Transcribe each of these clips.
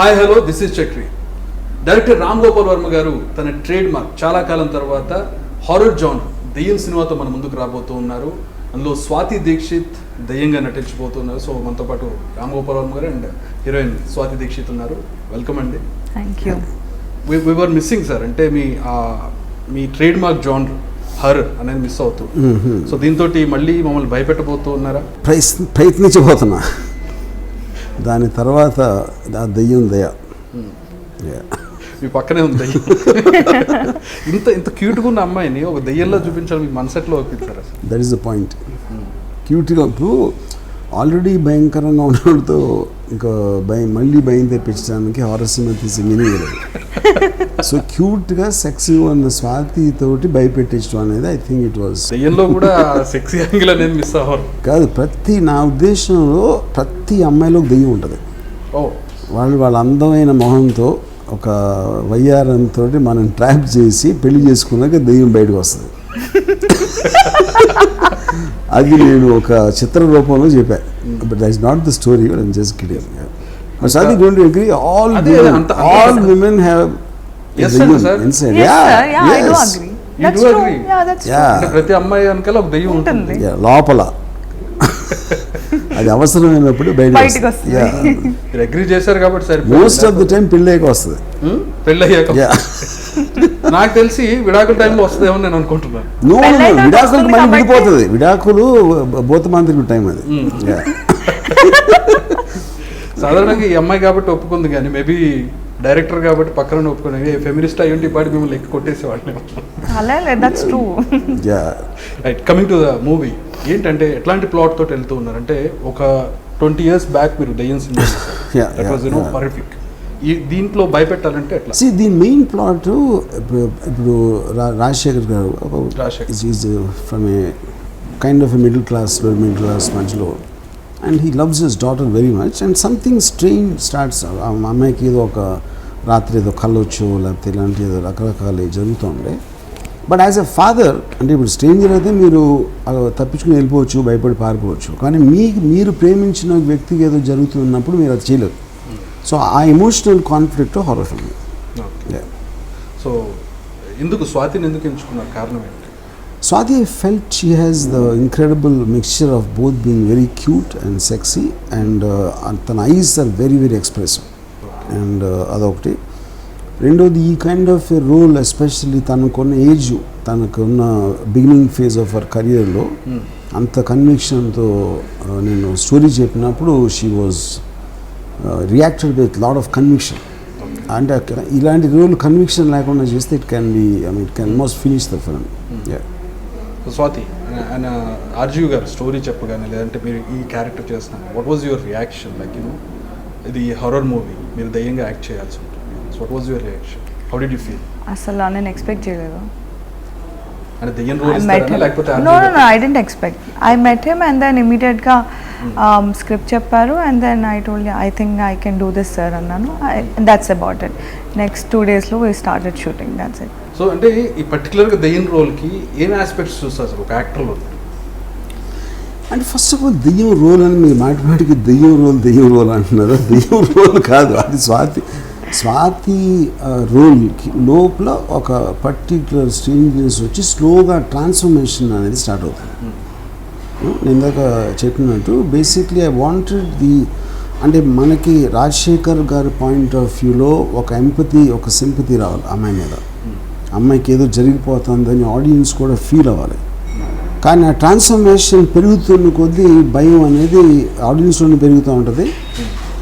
Hi hello this is Chakri. Director Ram Gopal Varma గారు తన trade mark చాలా కాలం తర్వాత హారర్ జానర్ దెయ్యం సినిమాతో మన ముందుకు రాబోతూ ఉన్నారు. అందులో స్వాతి దీక్షిత్ దెయ్యంగా నటించబోతున్నారు. సో మనతో పాటు రామ్ గోపాల్ వర్మ గారు అండ్ హీరోయిన్ స్వాతి దీక్షిత్ ఉన్నారు. వెల్కమ్ అండి. Thank you. We were missing sir, అంటే మీ ట్రేడ్ మార్క్ జానర్ హర్రర్ అనేది మిస్ అవుతుంది. సో దీంతో మళ్ళీ మమ్మల్ని భయపెట్టబోతూ ఉన్నారా? ప్రయత్నించబోతున్నా. దాని తర్వాత దెయ్యం దయ మీ పక్కనే ఉంది దెయ్యం. ఇంత క్యూట్గా ఉన్న అమ్మాయిని ఒక దెయ్యంలో చూపించాలి, మీకు మనసెట్లో ఒప్పించారు. That is the point. క్యూట్గా ఇప్పుడు ఆల్రెడీ భయంకరంగా ఉన్నవాడితో ఇంకా మళ్ళీ భయం తెప్పించడానికి హారర్ సినిమా తీసి మీనింగ్ లేదు. సో క్యూట్గా సెక్సీగా ఉన్న స్వాతి తోటి భయపెట్టించడం అనేది ఐ థింక్ ఇట్ వాజ్. దెయ్యంలో కూడా సెక్సీ యాంగిల్ అనేది మిస్ అవ్వరు కాదు, నా ఉద్దేశంలో ప్రతి అమ్మాయిలో దెయ్యం ఉంటుంది. వాళ్ళ అందమైన మొహంతో ఒక వయ్యారంతో మనం ట్రాప్ చేసి పెళ్లి చేసుకున్నాక దెయ్యం బయటకు వస్తుంది. అది నేను ఒక చిత్ర రూపంలో చెప్పాను. But that is not the story, but I'm just kidding. But I don't agree all women have inside. I do agree. That's true. Yeah, that's true. ప్రతి అమ్మాయి వెనకాల ఒక దెయ్యం ఉంటుంది లోపల. అది అవసరమైనప్పుడు బయటకు వస్తుంది. మీరు అగ్రీ చేశారు కాబట్టి సరే. మోస్ట్ ఆఫ్ ది టైం పెళ్ళయ్యాక వస్తుంది. పెళ్ళయ్యాక నాకు తెలిసి విడాకుల టైంలో వస్తుందేమో నేను అనుకుంటున్నాను. విడాకులకు మళ్ళీ విడిపోతుంది. విడాకులు భూతమాంత్రికుల టైం అది. సాధారణంగా ఈ అమ్మాయి కాబట్టి ఒప్పుకుంది, కానీ మేబీ డైరెక్టర్ కాబట్టి పక్కన ఒప్పుకుని ఫెమినిస్ట్ అయ్యి పాటి మిమ్మల్ని ఎక్కి కొట్టేసేవాళ్ళని. That's true. Right, coming to the movie, ఏంటంటే ఎట్లాంటి ప్లాట్ తోటి వెళ్తూ ఉన్నారంటే ఒక 20 years బ్యాక్ మీరు దెయ్యం సినిమా పర్ఫెక్ట్. దీంట్లో భయపెట్టాలంటే ఎట్లా? దీని మెయిన్ ప్లాట్ ఇప్పుడు Rajasekhar garu from a kind of middle class మధ్యలో, and he loves his daughter very much, and something strange starts. ఆ అమ్మాయికి ఏదో ఒక రాత్రి ఏదో కళ్ళొచ్చు లేకపోతే ఇలాంటి ఏదో రకరకాలు జరుగుతుండే. బట్ యాజ్ ఎ ఫాదర్ అంటే ఇప్పుడు స్ట్రేంజర్ అయితే మీరు తప్పించుకుని వెళ్ళిపోవచ్చు, భయపడి పారిపోవచ్చు. కానీ మీరు ప్రేమించిన వ్యక్తికి ఏదో జరుగుతున్నప్పుడు మీరు అది చేయలేరు. సో ఆ emotional conflict horror film. So ఎందుకు స్వాతిని ఎందుకు ఎంచుకున్నారు, కారణం ఏంటి? Swati felt she has the incredible mixture of both being very cute and sexy, and than eyes are very very expressive, and adokti రెండోది ఈ kind of a role, especially తనకున్న age, తనకున్న beginning phase of our కెరియర్లో అంత కన్విక్షన్తో నేను story చెప్పినప్పుడు she was reacted with lot of conviction. అంటే ఇలాంటి రోల్ కన్విక్షన్ లేకుండా చేస్తే it can be it can almost finish the film. Swathi ఆయన ఆర్జీవి గారు స్టోరీ చెప్పగానే, లేదంటే మీరు ఈ క్యారెక్టర్ చేస్తున్నారు, what was your reaction? Like ఇది హారర్ మూవీ, మీరు దయ్యంగా యాక్ట్ చేయాల్సి ఉంటుంది. So what was your reaction? How did you feel? అసలు నేను ఎక్స్పెక్ట్ చేయలేదు. అంటే దయ్యం రోల్ ఇస్తారా లేకపోతే? No I didn't expect. I met him and then ఇమీడియట్గా స్క్రిప్ట్ చెప్పారు, and then I told I think I can do this sir అన్నాను. That's about it. నెక్స్ట్ 2 daysలో we started shooting. That's it. So అంటే ఈ పర్టికులర్గా దెయ్యం రోల్కి ఏం ఆస్పెక్ట్స్ చూస్తారు సార్ ఒక యాక్టర్లో? అంటే ఫస్ట్ ఆఫ్ ఆల్ దెయ్యం రోల్ అని మీరు మాటిమాటికి దెయ్యం రోల్ అంటున్నారు. దెయ్యం రోల్ కాదు అది. స్వాతి రోల్కి లోపల ఒక పర్టిక్యులర్ స్ట్రేంజ్నెస్ వచ్చి స్లోగా ట్రాన్స్ఫర్మేషన్ అనేది స్టార్ట్ అవుతుంది. నేను ఇందాక చెప్పినట్టు బేసిక్లీ ఐ వాంటెడ్ అంటే మనకి రాజశేఖర్ గారి పాయింట్ ఆఫ్ వ్యూలో ఒక ఎంపతి, ఒక సింపతి రావాలి అమ్మాయి మీద. అమ్మాయికి ఏదో జరిగిపోతుందని ఆడియన్స్ కూడా ఫీల్ అవ్వాలి. కానీ ఆ ట్రాన్స్ఫర్మేషన్ పెరుగుతున్న కొద్దీ భయం అనేది ఆడియన్స్లోనే పెరుగుతూ ఉంటుంది,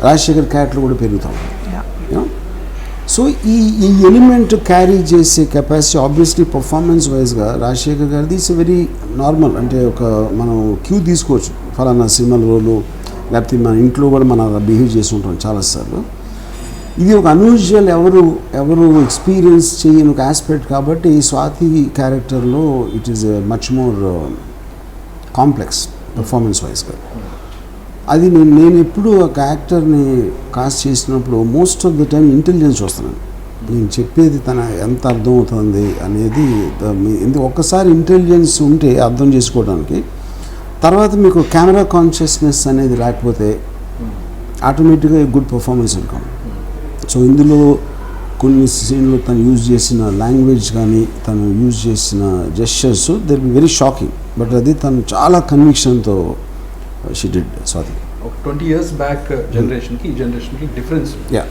రాజశేఖర్ క్యారెక్టర్ కూడా పెరుగుతూ ఉంటుంది. సో ఈ ఎలిమెంట్ క్యారీ చేసే కెపాసిటీ ఆబ్వియస్లీ పర్ఫార్మెన్స్ వైజ్గా రాజశేఖర్ గారిది ఇట్స్ వెరీ నార్మల్. అంటే ఒక మనం క్యూ తీసుకోవచ్చు, ఫలానా సినిమాల రోలు, లేకపోతే మన ఇంట్లో కూడా మనం బిహేవ్ చేసి ఉంటాం చాలాసార్లు. ఇది ఒక అన్యూజువల్, ఎవరు ఎక్స్పీరియన్స్ చేయని ఒక ఆస్పెక్ట్ కాబట్టి స్వాతి క్యారెక్టర్లో it is much more complex performance వైజ్గా. అది నేను ఎప్పుడు ఒక యాక్టర్ని కాస్ట్ చేసినప్పుడు most of the time intelligence వస్తున్నాను. నేను చెప్పేది తన ఎంత అర్థం అవుతుంది అనేది ఒక్కసారి ఇంటెలిజెన్స్ ఉంటే అర్థం చేసుకోవడానికి, తర్వాత మీకు కెమెరా కాన్షియస్నెస్ అనేది లేకపోతే ఆటోమేటిక్గా గుడ్ పర్ఫార్మెన్స్ ఉంటుంది. సో ఇందులో కొన్ని సీన్లు తను యూజ్ చేసిన లాంగ్వేజ్ కానీ తను యూజ్ చేసిన gestures they be very shocking, but అది తను చాలా కన్విక్షన్తో షీ డిడ్ స్వాతి. ఒక 20 years బ్యాక్ జనరేషన్కి ఈ జనరేషన్కి difference. Yeah.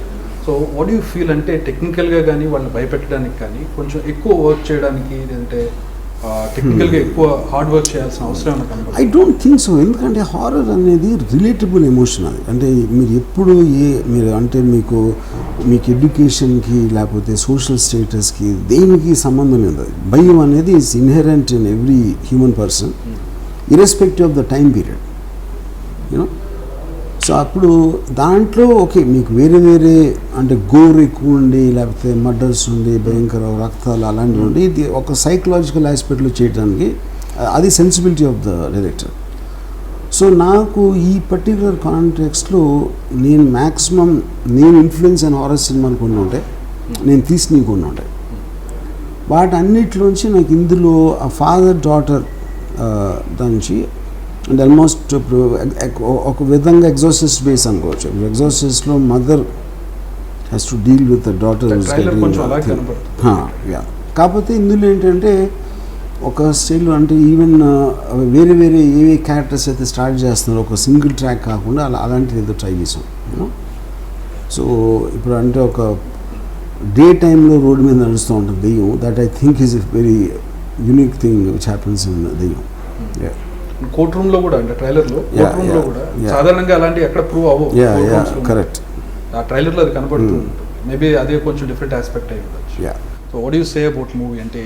So what you feel అంటే టెక్నికల్గా కానీ వాళ్ళని భయపెట్టడానికి కానీ కొంచెం ఎక్కువ వర్క్ చేయడానికి అంటే టెక్నికల్గా ఎక్కువ హార్డ్ వర్క్ చేయాల్సిన అవసరం ఏమైనా ఐ కనబడుతుంది? Don't think so. ఎందుకంటే హారర్ అనేది రిలేటబుల్ ఎమోషన్ అది. అంటే మీరు ఎప్పుడు మీరు అంటే మీకు ఎడ్యుకేషన్కి లేకపోతే సోషల్ స్టేటస్కి దేనికి సంబంధం లేదు. భయం అనేది is inherent in every human person irrespective of the time period, you know. So అప్పుడు దాంట్లో ఓకే మీకు వేరే వేరే అంటే గోర్ ఎక్కువ ఉండి లేకపోతే మర్డర్స్ ఉండి భయంకర రక్తాలు అలాంటివి ఉండి ఇది ఒక సైకలాజికల్ ఆస్పెక్ట్లో చేయడానికి అది sensibility of the director. So నాకు ఈ పర్టికులర్ కాంటెక్స్ట్లో నేను మ్యాక్సిమం నేను ఇన్ఫ్లుయెన్స్ అయిన హారర్ సినిమాలు కొన్ని ఉంటాయి, నేను తీసినవి కొన్ని ఉంటాయి. వాటన్నిటిలోంచి నాకు ఇందులో ఆ ఫాదర్ డాటర్ దానికి అండ్ ఆల్మోస్ట్ ఒక విధంగా ఎగ్జాసిస్ట్ బేస్ అనుకోవచ్చు. ఎగ్జాసిస్ట్లో mother has to deal with the daughter. Yeah. కాకపోతే ఇందులో ఏంటంటే ఒక స్టైల్లో అంటే ఈవెన్ వేరే వేరే ఏ క్యారెక్టర్స్ అయితే స్టార్ట్ చేస్తున్నారో ఒక సింగిల్ ట్రాక్ కాకుండా అలాంటిది ఏదో ట్రై చేసాం. సో ఇప్పుడు అంటే ఒక డే టైంలో రోడ్డు మీద నడుస్తూ ఉంటుంది దెయ్యం. That I think is a very unique thing which happens in దెయ్యం. కోర్ట్ రూమ్ లో కూడా అంటే ట్రైలర్ లో కోర్ట్ రూమ్ లో కూడా సాధారణంగా అలాంటి ఎక్కడ ప్రూవ్ అవ్వవు. కరెక్ట్. ఆ ట్రైలర్ లో అది కనబడుతుంది. మేబీ అదే కొంచెం డిఫరెంట్ ఆస్పెక్ట్ అయి ఉండొచ్చు. So what you say about movie అంటే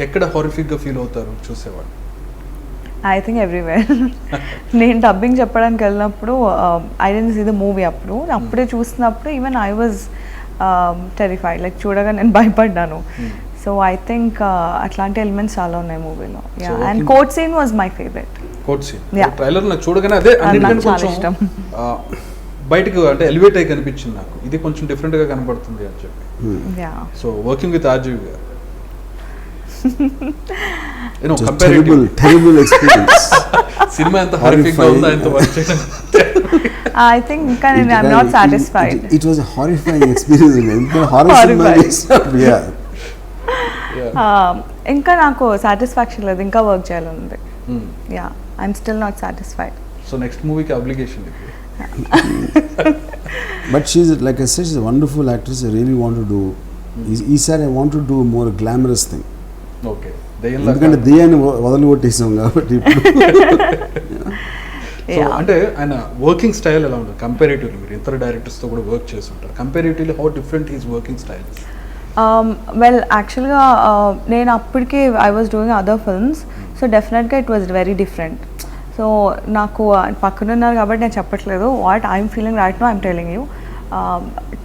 ఎక్కడ హారిఫిక్ గా ఫీల్ అవుతారు చూసేవాళ్ళు? I think everywhere. నేను డబ్బింగ్ చెప్పడానికి వెళ్ళినప్పుడు I didn't see the movie అప్పుడే చూసినప్పుడు even I was terrified, like చూడగా నేను భయపడ్డాను. సో ఐ థింక్ అట్లాంటి ఎలిమెంట్స్ చాలా ఉన్నాయి మూవీలో. And court scene was my favourite. Court scene trailer నాకు చూడగానే అదే చాలా ఇష్టం. బయటకు అంటే ఎలివేట్ అయి కనిపించింది నాకు, ఇది కొంచెం డిఫరెంట్ గా కనబడుతుంది అని చెప్పి. సో వర్కింగ్ విత్ ఆర్జీవి గారు terrible experience. సినిమా ఎంత హారిఫిక్ గా ఉందా ఎంత వర్క్ చేయడం? I think ఇంకా I'm not satisfied. It was a horrifying experience. Horror cinema is yeah. ఇంకా నాకు సాటిస్ఫాక్షన్ లేదు, ఇంకా వర్క్ చేయాలని. Yeah, I'm still not satisfied. So next మూవీకి obligation. But she's, like I said, she's a wonderful actress. I really want to do. He said I want to do a more glamorous thing. Okay. ఎందుకంటే దెయ్యాన్ని వదలు కొట్టేసాం కాబట్టి ఇప్పుడు. అంటే ఆయన working style ఎలా ఉంటుంది కంపారిటివ్లీ? మీరు ఇతర డైరెక్టర్స్తో కూడా వర్క్ చేస్తుంటారు. Comparatively how different his working style? Well యాక్చువల్గా నేను అప్పటికి I was doing other films, so డెఫినెట్గా it was very different. So నాకు పక్కన ఉన్నారు కాబట్టి నేను చెప్పట్లేదు. What I'm feeling right now I'm telling you.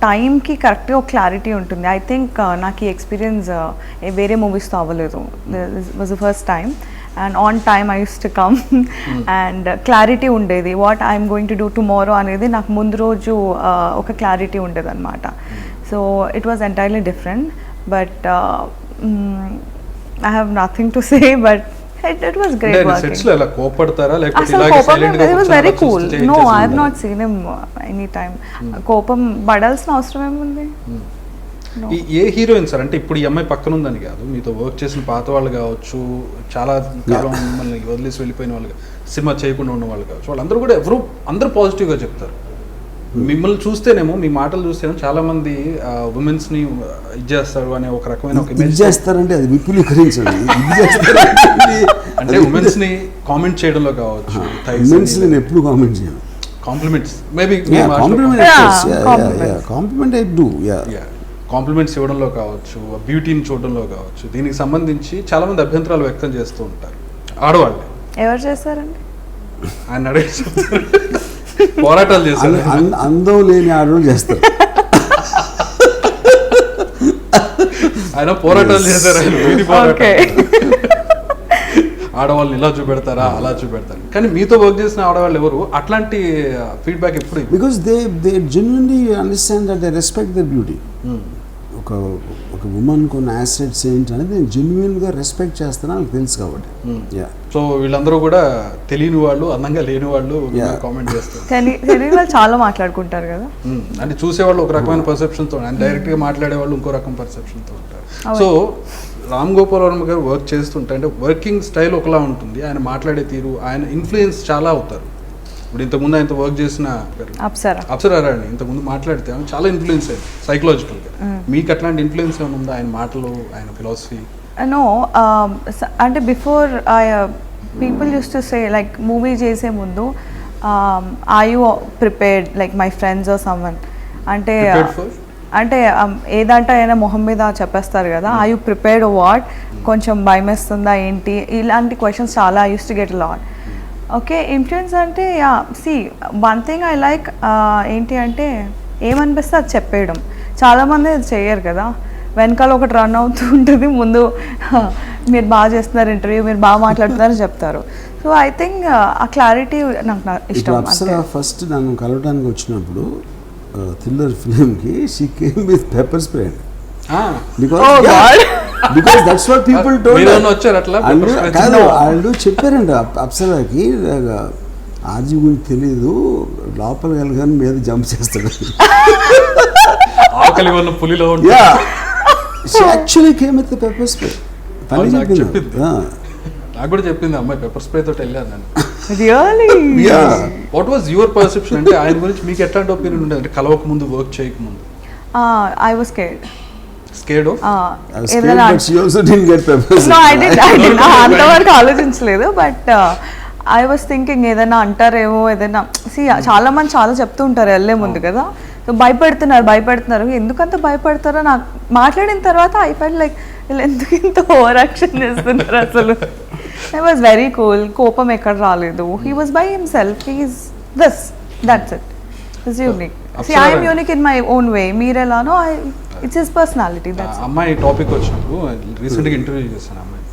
టైంకి కరెక్ట్గా ఒక క్లారిటీ ఉంటుంది. ఐ థింక్ నాకు ఈ ఎక్స్పీరియన్స్ వేరే మూవీస్తో అవ్వలేదు. Was the first time and on time I use to come and clarity ఉండేది. What I'm going to do tomorrow అనేది నాకు ముందు రోజు ఒక క్లారిటీ ఉండేది అనమాట. So it was entirely different, but I have nothing to say, but it was great working. Sets లో ఎలా కోపడతారా లేకపోతే ఇలాగే సైలెంట్ గా? It was very cool. No, I have not seen him any time. కోపం పడాల్సిన అవసరం ఏముంది? ఏ హీరోయిన్ సార్ అంటే ఇప్పుడు ఈ అమ్మాయి పక్కన ఉందని కాదు, మీతో వర్క్ చేసిన పాత వాళ్ళు కావచ్చు, చాలా కాలం మిమ్మల్ని వదిలేసి వెళ్ళిపోయిన వాళ్ళు, సినిమా చేయకుండా ఉన్న వాళ్ళు కావచ్చు, వాళ్ళందరూ కూడా అందరూ పాజిటివ్గా చెప్తారు. మిమ్మల్ని చూస్తేనేమో, మీ మాటలు చూస్తేనేమో చాలా మంది ఉమెన్స్ ని ఇచ్చేస్తారు అనే ఒక రకమైన ఒక ఇమేజ్ చేస్తారంటే అది విపులీకరించండి. అంటే ఉమెన్స్ ని కామెంట్ చేయడంలో కావచ్చు, ఉమెన్స్ నేను ఎప్పుడు కామెంట్ చేయను. Compliments maybe compliment I do. Compliments ఇవ్వడంలో కావచ్చు, బ్యూటీని చూడడంలో కావచ్చు, దీనికి సంబంధించి చాలా మంది అభ్యంతరాలు వ్యక్తం చేస్తూ ఉంటారు ఆడవాళ్ళు. ఎవరు చేస్తారండి? ఆయన అడిగి పోరాటాలు చేస్తారు. అందం లేని ఆడవాళ్ళు చేస్తారు. ఆయన పోరాటాలు చేశారు. ఆడవాళ్ళని ఇలా చూపెడతారా అలా చూపెడతారు, కానీ మీతో వర్క్ చేసిన ఆడవాళ్ళు ఎవరు అట్లాంటి ఫీడ్బ్యాక్ ఎప్పుడు? Because they genuinely understand that they respect there beauty. ఒక ఒక ఉమెన్ కొన్ని యాసెట్స్ ఏంటి అనేది నేను జెన్యున్గా రెస్పెక్ట్ చేస్తాను, నాకు తెలుసు కాబట్టి. యా సో వీళ్ళందరూ కూడా తెలియని వాళ్ళు, అందంగా లేని వాళ్ళు కామెంట్ చేస్తారు. తెలియని వాళ్ళు చాలా మాట్లాడుకుంటారు కదా. అంటే చూసేవాళ్ళు ఒక రకమైన పర్సెప్షన్తో, అండ్ డైరెక్ట్గా మాట్లాడే వాళ్ళు ఇంకో రకం పర్సెప్షన్తో ఉంటారు. సో రామ్ గోపాల్ వర్మ గారు వర్క్ చేస్తుంటే అంటే వర్కింగ్ స్టైల్ ఒకలా ఉంటుంది, ఆయన మాట్లాడే తీరు, ఆయన ఇన్ఫ్లుయెన్స్ చాలా అవుతారు. ఇప్పుడు ఇంతకుముందు ఆయనతో వర్క్ చేసిన అప్సరా రాణి ఇంతకుముందు మాట్లాడితే ఆమె చాలా ఇన్ఫ్లుయెన్స్ అయ్యింది సైకలాజికల్గా. మీకు అట్లాంటి ఇన్ఫ్లుయెన్స్ ఏమైనా ఉందా ఆయన మాటలు, ఆయన ఫిలాసఫీ? నో, అంటే before people use to say like movie చేసే ముందు are you prepared like my friends or someone అంటే ఏదంటే అయినా మొహం మీద చెప్పేస్తారు కదా, ఆర్ యూ ప్రిపేర్డ్ వాట్, కొంచెం భయం వేస్తుందా ఏంటి, ఇలాంటి క్వశ్చన్స్ చాలా use to get lot. Okay, influence అంటే see one thing I like ఏంటి అంటే ఏమనిపిస్తే అది చెప్పేయడం. చాలామంది అది చేయరు కదా, వెనకాల ఒకటి రన్ అవుతూ ఉంటుంది, ముందు మీరు బాగా చేస్తున్నారు ఇంటర్వ్యూ, మీరు బాగా మాట్లాడుతున్నారని చెప్తారు. సో ఐ థింక్ ఆ క్లారిటీ నాకు ఇష్టం. అప్సరా ఫస్ట్ నన్ను కలవడానికి వచ్చినప్పుడు థ్రిల్లర్ ఫిలింకి she came with pepper spray. Because that's what people told. కాదు, వాళ్ళు చెప్పారండి అప్సరాకి ఆర్జీ గురించి తెలీదు, లోపలికి వెళ్ళగానే మీద జంప్ చేస్తాడు. Actually came with pepper spray. నాకు కూడా చెప్పింది అమ్మాయి పెప్పర్ స్ప్రే తోటి వెళ్ళాను నేను. What was your perception? అంటే ఆయన గురించి మీకు ఎట్లాంటి ఒపీనియన్ ఉండేది అంటే కలవక ముందు, వర్క్ చేయక ముందు? I was scared. Scared of? But she also didn't get peppers. No, I didn't. అంతవరకు ఆలోచించలేదు. బట్ ఐ వాస్ థింకింగ్ ఏదైనా అంటారేమో, ఏదైనా చాలా మంది చాలా చెప్తూ ఉంటారు వెళ్ళే ముందు కదా, సో భయపెడుతున్నారు. ఎందుకంత భయపడతారో నాకు మాట్లాడిన తర్వాత ఐ ఫెల్ట్ లైక్ వీళ్ళు ఎందుకు ఇంత ఓవర్ యాక్షన్ చేస్తున్నారు అసలు. ఐ వాజ్ వెరీ కూల్, కోపం ఎక్కడ రాలేదు. He was by himself, he is this, that's it. It's unique. See, I am unique in my own way. మీరెలానో ఇట్స్ హిస్ పర్సనాలిటీ. అమ్మాయి టాపిక్ వచ్చినప్పుడు రీసెంట్గా ఇంటర్వ్యూ చేశాను అమ్మాయి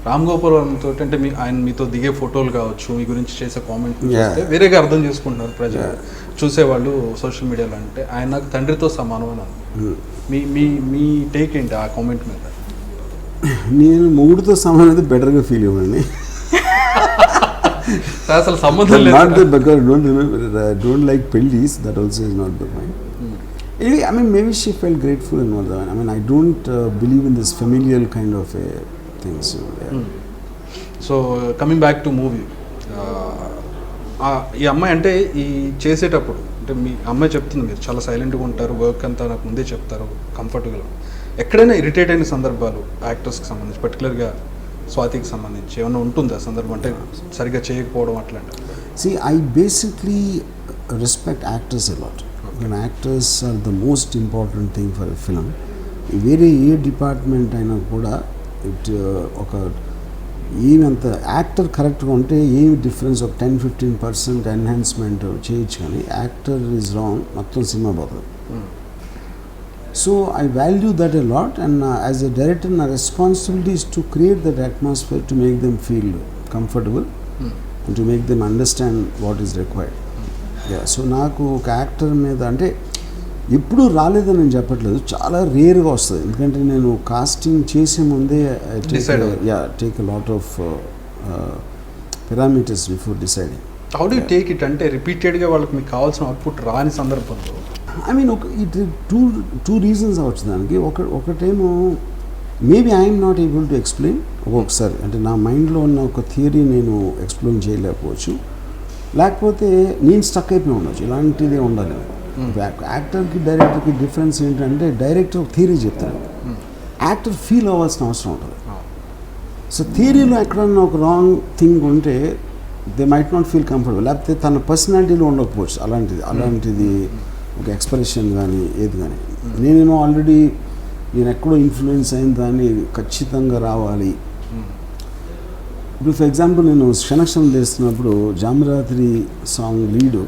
రామ్ గోపాల్ వర్మతో. అంటే ఆయన మీతో దిగే ఫోటోలు కావచ్చు, మీ గురించి చేసే కామెంట్ చూస్తే వేరేగా అర్థం చేసుకుంటున్నారు ప్రజలు, చూసేవాళ్ళు సోషల్ మీడియాలో. అంటే ఆయన నాకు తండ్రితో సమానం అని మీ టేక్ ఏంటి ఆ కామెంట్ మీద? నేను మొగుడుతో సమానం అయితే బెటర్గా ఫీల్ అవ్వండి. అసలు సంబంధం లేదు. Not that because don't like pellis, that also is not the point. I mean, maybe she felt grateful and all that. I mean, I don't believe in this familial kind of things. So coming back to movie, ఈ అమ్మాయి అంటే ఈ చేసేటప్పుడు అంటే మీ అమ్మాయి చెప్తుంది మీరు చాలా సైలెంట్గా ఉంటారు, వర్క్ అంతా నాకు ముందే చెప్తారు, కంఫర్టబుల్గా. ఎక్కడైనా ఇరిటేట్ అయిన సందర్భాలు యాక్టర్స్కి సంబంధించి, పర్టికులర్గా స్వాతికి సంబంధించి ఏమైనా ఉంటుందా సందర్భం, అంటే సరిగ్గా చేయకపోవడం అట్లాంటి? See, I basically respect actors a lot. And actors are the most important thing for a film. వేరే ఏ డిపార్ట్మెంట్ అయినా కూడా ఒక ఏమంత యాక్టర్ కరెక్ట్గా ఉంటే ఏమి డిఫరెన్స్, ఒక 10-15% ఎన్హాన్స్మెంట్ చేయొచ్చు, కానీ యాక్టర్ ఈజ్ రాంగ్, మొత్తం సినిమా పోతుంది. So I value that a lot, and as a director my responsibility is to create that atmosphere to make them feel comfortable and to make them understand what is required. So నాకు ఒక actor మీద అంటే ఎప్పుడూ రాలేదని నేను చెప్పట్లేదు, చాలా రేర్గా వస్తుంది. ఎందుకంటే నేను కాస్టింగ్ చేసే ముందే take a lot of parameters before deciding. How do you take it? అంటే రిపీటెడ్గా వాళ్ళకి మీకు కావాల్సిన అవుట్పుట్ రాని సందర్భంలో I mean it two reasons అవచ్చు దానికి. ఒకటేమో maybe I'm not able to explain ఒక్కొక్కసారి, అంటే నా మైండ్లో ఉన్న ఒక థియరీ నేను ఎక్స్ప్లెయిన్ చేయలేకపోవచ్చు, లేకపోతే నేను స్టక్ అయిపోయి ఉండొచ్చు. ఇలాంటిదే ఉండాలి. యాక్టర్కి డైరెక్టర్కి డిఫరెన్స్ ఏంటంటే డైరెక్టర్ ఒక థియరీ చెప్తాడు, యాక్టర్ ఫీల్ అవ్వాల్సిన అవసరం ఉంటుంది. సో థియరీలో ఎక్కడన్నా ఒక రాంగ్ థింగ్ ఉంటే they might not feel comfortable, లేకపోతే తన పర్సనాలిటీలో ఉండకపోవచ్చు అలాంటిది ఒక ఎక్స్ప్రెషన్ కానీ ఏది కానీ. నేనేమో ఆల్రెడీ నేను ఎక్కడో ఇన్ఫ్లుయెన్స్ అయిన దాన్ని ఖచ్చితంగా రావాలి. ఇప్పుడు ఫర్ ఎగ్జాంపుల్ నేను క్షణక్షణం చేస్తున్నప్పుడు జామరాత్రి సాంగ్ లీడు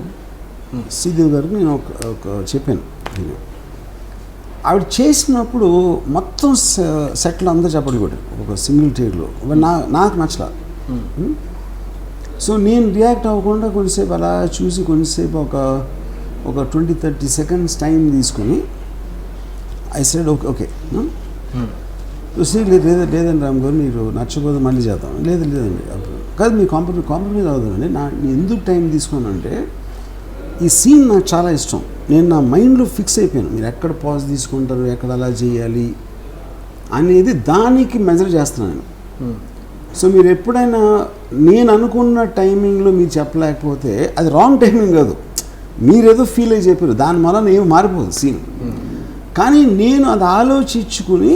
శ్రీదేవి గారికి నేను ఒక చెప్పాను. ఆవిడ చేసినప్పుడు మొత్తం సెట్లు అందరూ చెప్పడం కూడా ఒక సింగిల్ టేక్లో నాకు నచ్చలా. సో నేను రియాక్ట్ అవ్వకుండా కొంచెంసేపు అలా చూసి కొంచెంసేపు ఒక 20-30 seconds టైం తీసుకొని ఐ సెడ్ ఓకే ఓకే చూసి లేదండి రామ్ గారు మీరు నచ్చకపోతే మళ్ళీ చేద్దాం లేదండి అప్పుడు కాదు మీ కాంప్రమైజ్ అవుతుందండి నేను ఎందుకు టైం తీసుకున్నానంటే ఈ సీన్ నాకు చాలా ఇష్టం నేను నా మైండ్లో ఫిక్స్ అయిపోయాను మీరు ఎక్కడ పాజ్ తీసుకుంటారు ఎక్కడ అలా చేయాలి అనేది దానికి మెజర్ చేస్తున్నాను నేను సో మీరు ఎప్పుడైనా నేను అనుకున్న టైమింగ్లో మీరు చెప్పలేకపోతే అది రాంగ్ టైమింగ్ కాదు మీరేదో ఫీల్ అయ్యి చెప్పారు దాని వలన ఏమి మారిపోదు సీన్ కానీ నేను అది ఆలోచించుకుని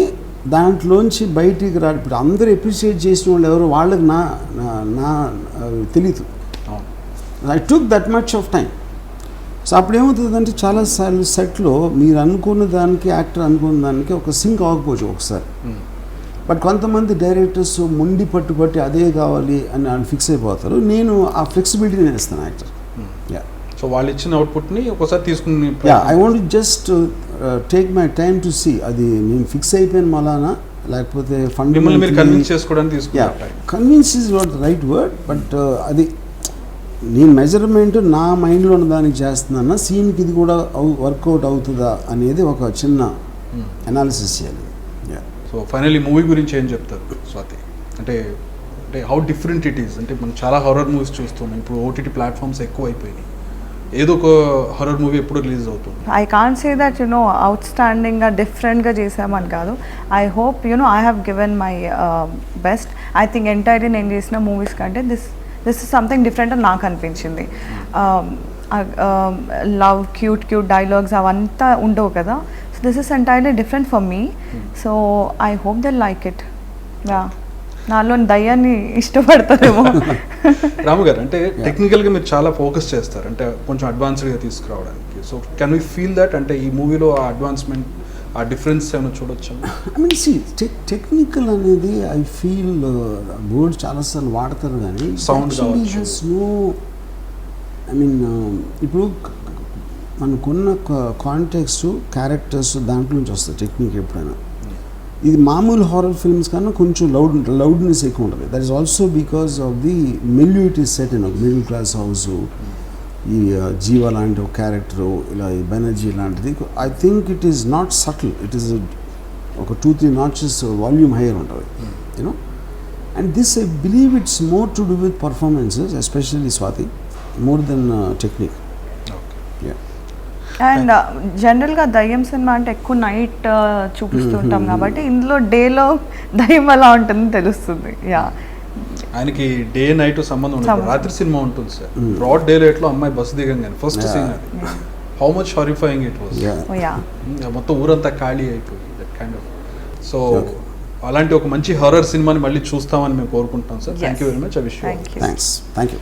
దాంట్లోంచి బయటికి రా ఇప్పుడు అందరూ అప్రిషియేట్ చేసిన వాళ్ళు ఎవరు వాళ్ళకి నా తెలీదు I took that much of time so అప్పుడు ఏమవుతుందంటే చాలాసార్లు సెట్లో మీరు అనుకున్న దానికి యాక్టర్ అనుకున్న దానికి ఒక సింక్ అవ్వకపోవచ్చు ఒకసారి బట్ కొంతమంది డైరెక్టర్స్ మొండి పట్టుబట్టి అదే కావాలి అని వాళ్ళు ఫిక్స్ అయిపోతారు నేను ఆ ఫ్లెక్సిబిలిటీ నేను ఇస్తాను యాక్టర్ యా సో వాళ్ళు ఇచ్చిన అవుట్పుట్ని ఒకసారి తీసుకుని I want just take my time to see అది నేను ఫిక్స్ అయిపోయాను మలానా లేకపోతే మిమ్మల్ని మీరు కన్విన్స్ చేసుకోవడానికి తీసుకుంటారు convince is not right word but అది నేను మెజర్మెంట్ నా మైండ్లో ఉన్న దానికి చేస్తున్నాను సీన్కి ఇది కూడా వర్కౌట్ అవుతుందా అనేది ఒక చిన్న అనాలిసిస్ చేయాలి సో ఫైనల్లీ మూవీ గురించి ఏం చెప్తారు స్వాతి అంటే హౌ డిఫరెంట్ ఇట్ ఈస్ అంటే మనం చాలా హారర్ మూవీస్ చూస్తున్నాం ఇప్పుడు ఓటీటీ ప్లాట్ఫామ్స్ ఎక్కువ అయిపోయినాయి ఏదో ఒక హారర్ మూవీ ఎప్పుడు రిలీజ్ అవుతుంది I can't say that you know అవుట్ స్టాండింగ్గా డిఫరెంట్గా చేసామని కాదు I hope you know I have given my best I think entirely నేను చేసిన మూవీస్ కంటే దిస్ ఇస్ సంథింగ్ డిఫరెంట్ అని నాకు అనిపించింది లవ్ క్యూట్ డైలాగ్స్ అవంతా ఉండవు కదా so this is entirely different for me so I hope they like it yeah నాలో దయ్యాన్ని ఇష్టపడతారేమో రాము గారు అంటే టెక్నికల్గా మీరు చాలా ఫోకస్ చేస్తారు అంటే కొంచెం అడ్వాన్స్డ్గా తీసుకురావడానికి so can we feel that అంటే ఈ మూవీలో ఆ అడ్వాన్స్మెంట్ ఆ డిఫరెన్స్ ఏమైనా చూడొచ్చు ఐ మీన్ సి టెక్నికల్ అనేది ఐ ఫీల్ వర్డ్ చాలాసార్లు వాడతారు కానీ sound has no I mean ఇప్పుడు మనకున్న కాంటెక్స్ట్ క్యారెక్టర్స్ దాంట్లో నుంచి వస్తుంది టెక్నిక్ ఎప్పుడైనా ఇది మామూలు హారర్ ఫిల్మ్స్ కన్నా కొంచెం లౌడ్నెస్ ఎక్కువ ఉంటుంది that is also because of the milieu it is set in ఒక మిడిల్ క్లాస్ హౌస్ ఈ జీవ లాంటి ఒక క్యారెక్టరు ఇలా ఈ బెనర్జీ లాంటిది I think it is not subtle it is ఒక 2-3 నాచెస్ వాల్యూమ్ హైయర్ ఉంటుంది you know and this I believe it's more to do with performances especially Swathi more than technique and జనరల్గా దయ్యం సినిమా అంటే ఎక్కువ నైట్ చూపిస్తుంటాం కాబట్టి ఇందులో డేలో దయ్యం ఎలా ఉంటుందని తెలుస్తుంది యా ఆయనకి డే నైట్ సంబంధం ఉండదు రాత్రి సినిమా ఉంటుంది సార్ బ్రాడ్ డే లైట్ లో అమ్మాయి బస్సు దిగంగానే ఫస్ట్ సీన్ అది how much horrifying it was మొత్తం ఊరంతా ఖాళీ అయిపోయి దట్ కైండ్ ఆఫ్ సో అలాంటి ఒక మంచి హారర్ సినిమాని మళ్ళీ చూస్తామని మేము కోరుకుంటాం sir thank you very much I wish you thanks thank you